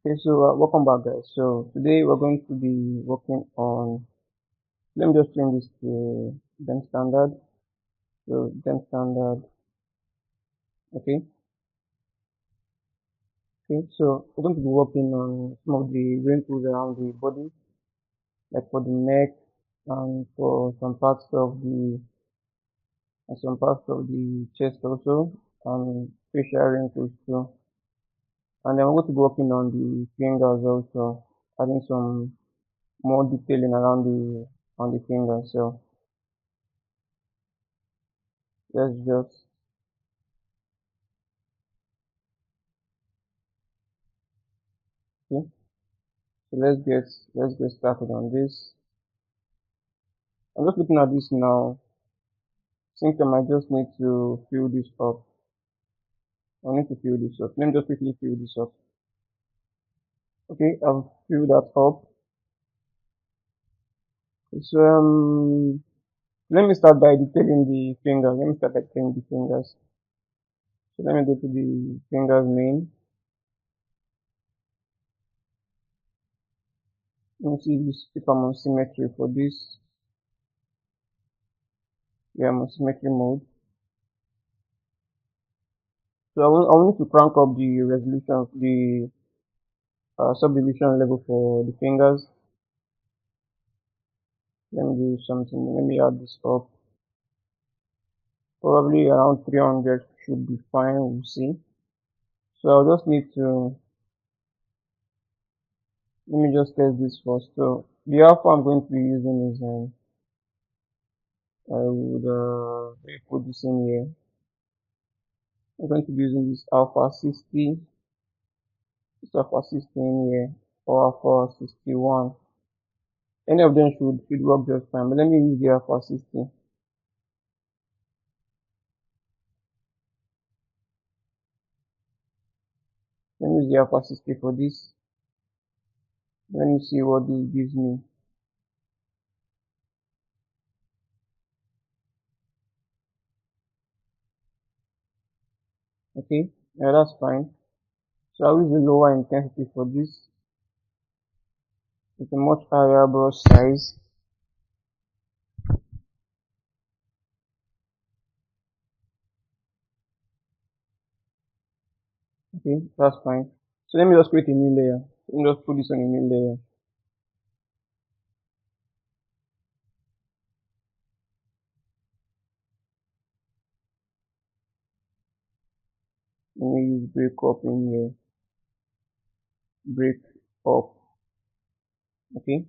Okay, so welcome back, guys. So today we're going to be working on. Let me just change this to them standard. So them standard. Okay. Okay. So we're going to be working on some of the wrinkles around the body, like for the neck and for some parts of the chest also, and facial wrinkles too. And then we're going to be working on the fingers also, adding some more detailing around the on the fingers. So let's just okay. So let's get started on this. I'm just looking at this now. I think I might just need to fill this up. I need to fill this up. Let me just quickly fill this up. Okay, I've filled that up. So let me start by detailing the fingers. Let me start by detailing the fingers. So let me go to the fingers main. Let me see if I'm on symmetry for this. Yeah, I'm on symmetry mode. So I will need to crank up the resolution of the subdivision level for the fingers. Let me do something. Let me add this up. Probably around 300 should be fine. We'll see. So I'll just need to let me just test this first. So the alpha I'm going to be using is I would put this in here. I'm going to be using this alpha 60, this alpha 60 in here, or alpha 61. Any of them should work just fine. But let me use the alpha 60. Let me use the alpha 60 for this. Let me see what this gives me. Okay, yeah, that's fine. So I'll use the lower intensity for this. It's a much higher brush size. Okay, that's fine. So let me just create a new layer. Let me just put this on a new layer. Let me use break up in here. Break up. Okay.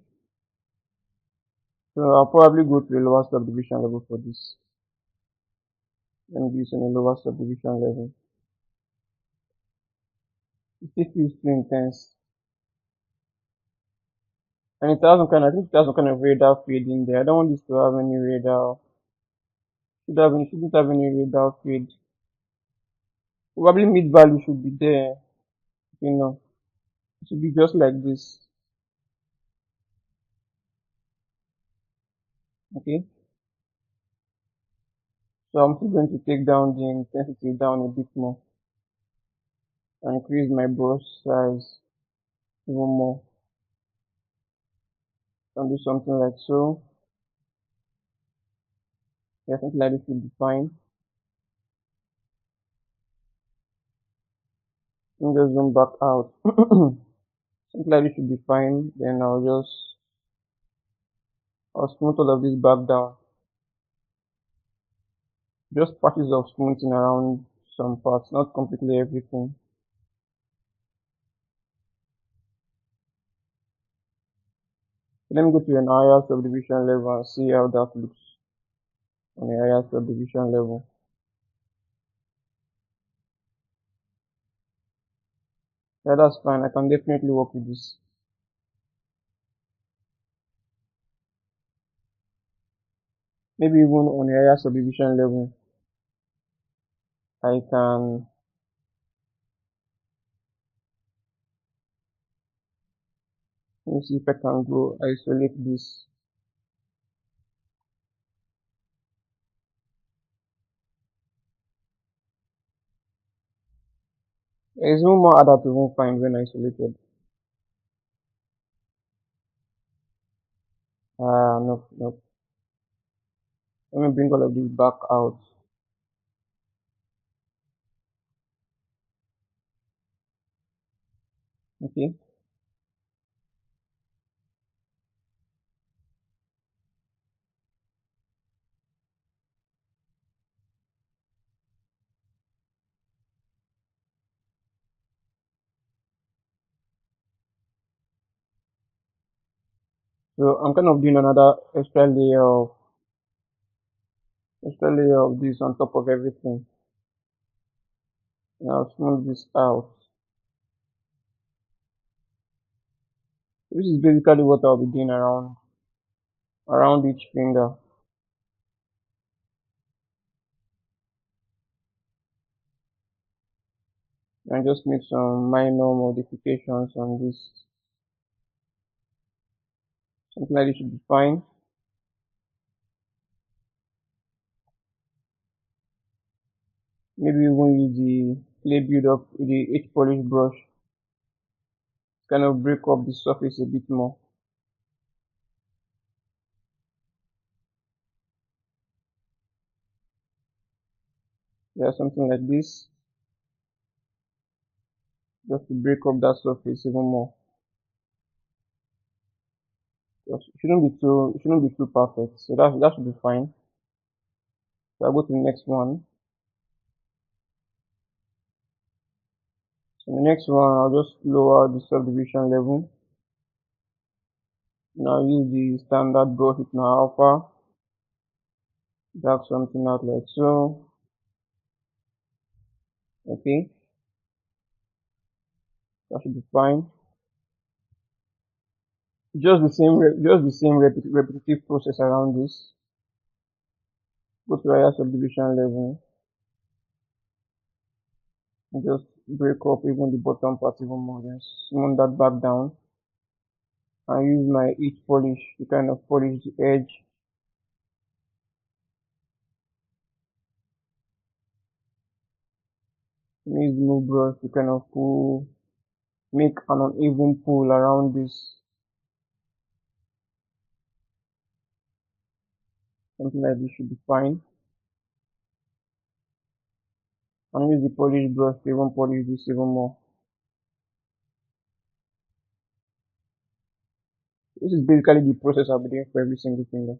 So I'll probably go to the lower subdivision level for this. Let me do this on a lower subdivision level. It still feels too intense. And it has some kind of, I think it has some kind of radar fade in there. I don't want this to have any radar. Shouldn't have any radar fade. Probably mid value should be there. You know, it should be just like this. Okay. So I'm still going to take down the intensity down a bit more and increase my brush size even more. And do something like so. Yeah, something like this will be fine. And just zoom back out. Something like this should be fine. Then I'll smooth all of this back down. Just patches of smoothing around some parts, not completely everything. Let me go to an higher subdivision level and see how that looks on a higher subdivision level. Yeah, that's fine. I can definitely work with this. Maybe even on a higher subdivision level, I can, let me see if I can go isolate this. It's even more harder to even find when isolated. No, no. Let me bring all of this back out. Okay. So I'm kind of doing another extra layer of this on top of everything. Now smooth this out. This is basically what I'll be doing around each finger. And just make some minor modifications on this. Something like this should be fine. Maybe even use the clay build up with the H polish brush. Kind of break up the surface a bit more. Yeah, something like this. Just to break up that surface even more. It shouldn't be too perfect. So that should be fine. So I'll go to the next one. So the next one, I'll just lower the subdivision level. Now use the standard brush with my alpha. Drag something out like so. Okay, that should be fine. Just the same repetitive process around this. Go to higher subdivision level and just break up even the bottom part even more. Then smooth that back down and use my heat polish to kind of polish the edge. Use the new brush to kind of make an uneven pull around this. Something like this should be fine. And use the polish brush to even polish this even more. This is basically the process I'll be doing for every single finger.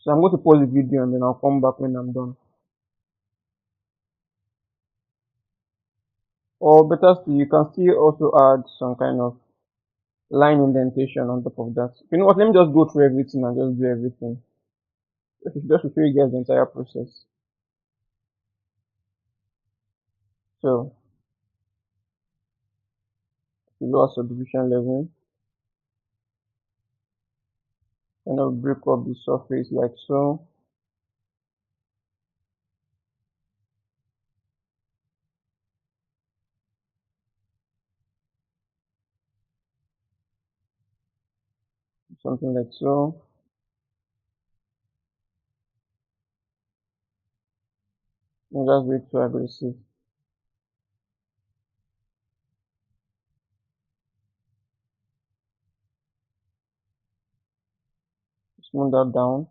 So I'm going to pause the video and then I'll come back when I'm done. Or better still, you can still also add some kind of line indentation on top of that. You know what? Let me just go through everything and just do everything. Just to show you guys the entire process. So, the lower subdivision level, kind of break up the surface like so. Something like so. And that's way too aggressive. Smooth that down.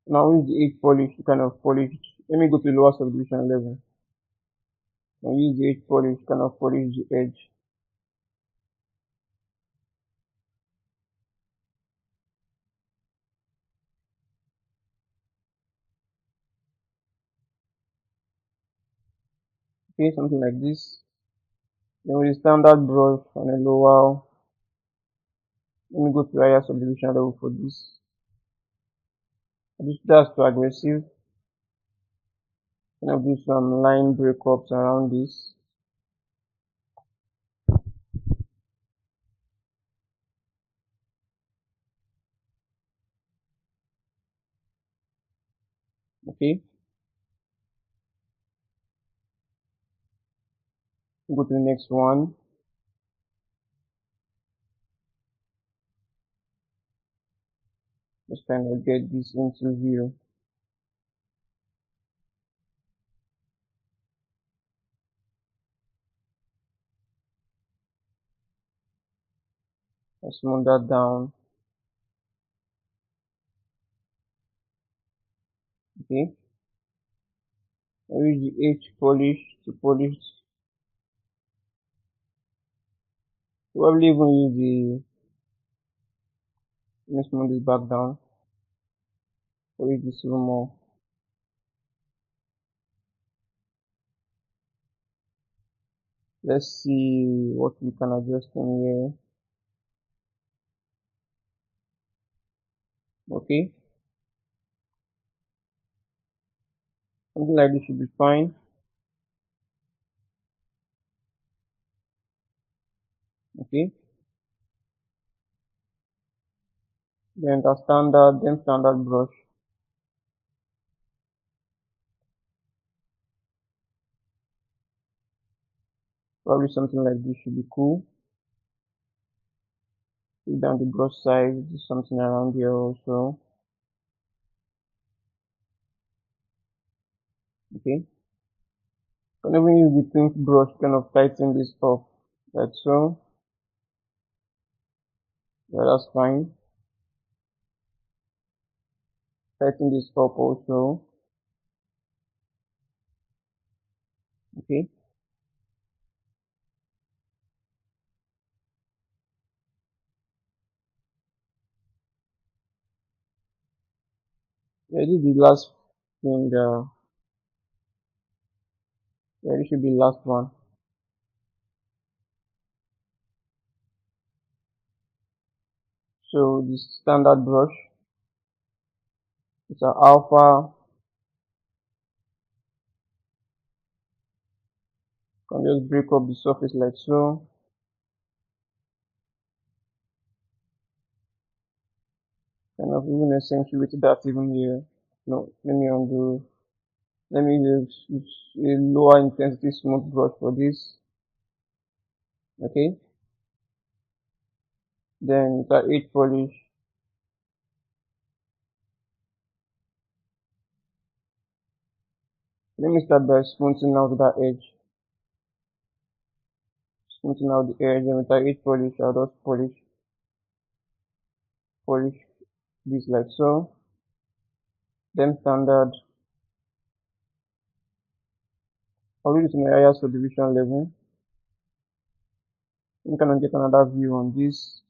Now use the edge polish to kind of polish. Let me go to the lower subdivision level. And use the edge polish to kind of polish the edge. Okay, something like this. Then with the standard brush on a lower, let me go to higher subdivision level for this. That's too aggressive. I'll do some line breakups around this. Okay, go to the next one. Just kind of get this into view. Let's smooth that down. Okay. I use the H polish to polish. Probably even use the, let me smooth this back down. Polish this even more. Let's see what we can adjust in here. Okay. Something like this should be fine. Okay. Then standard brush. Probably something like this should be cool. Take down the brush size, do something around here also. Okay. Can even use the pink brush kind of tighten this up, like so. Yeah, that's fine. Tighten this up also. Okay. Yeah, this is the last thing. Yeah, this should be the last one. So this standard brush, it's an alpha. Can just break up the surface like so. Kind of even accentuate that even here. No, let me undo. Let me use a lower intensity smooth brush for this. Okay. Then it's an 8 polish. Let me start by smoothing out that edge. Smoothing out the edge, and with an 8 polish, I'll just polish this like so. Then standard. I'll do this in the area subdivision level. You can get another view on this.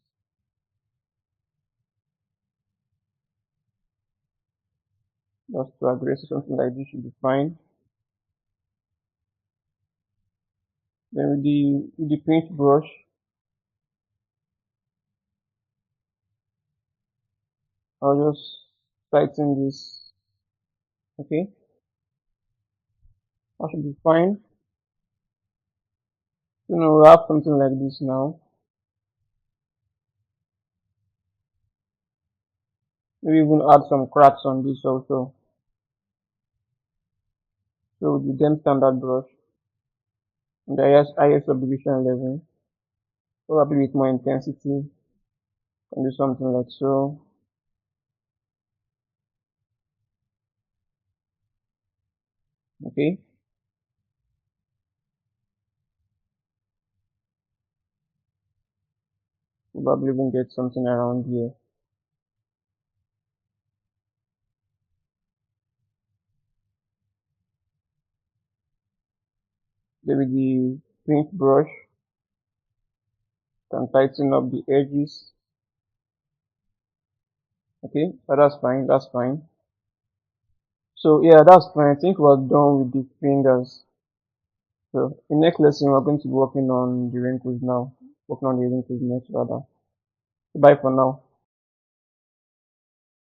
Just to aggressive, something like this should be fine. Then with the paint brush, I'll just tighten this. Okay, that should be fine. We have something like this now. Maybe even add some cracks on this also. So with the gem standard brush, on the highest subdivision level, probably with more intensity, can do something like so. Okay, probably even get something around here. Then with the paint brush, can tighten up the edges. Okay, but that's fine, that's fine. So yeah, that's fine. I think we're done with the fingers. So in next lesson, we're going to be working on the wrinkles now. Working on the wrinkles next rather. Bye for now.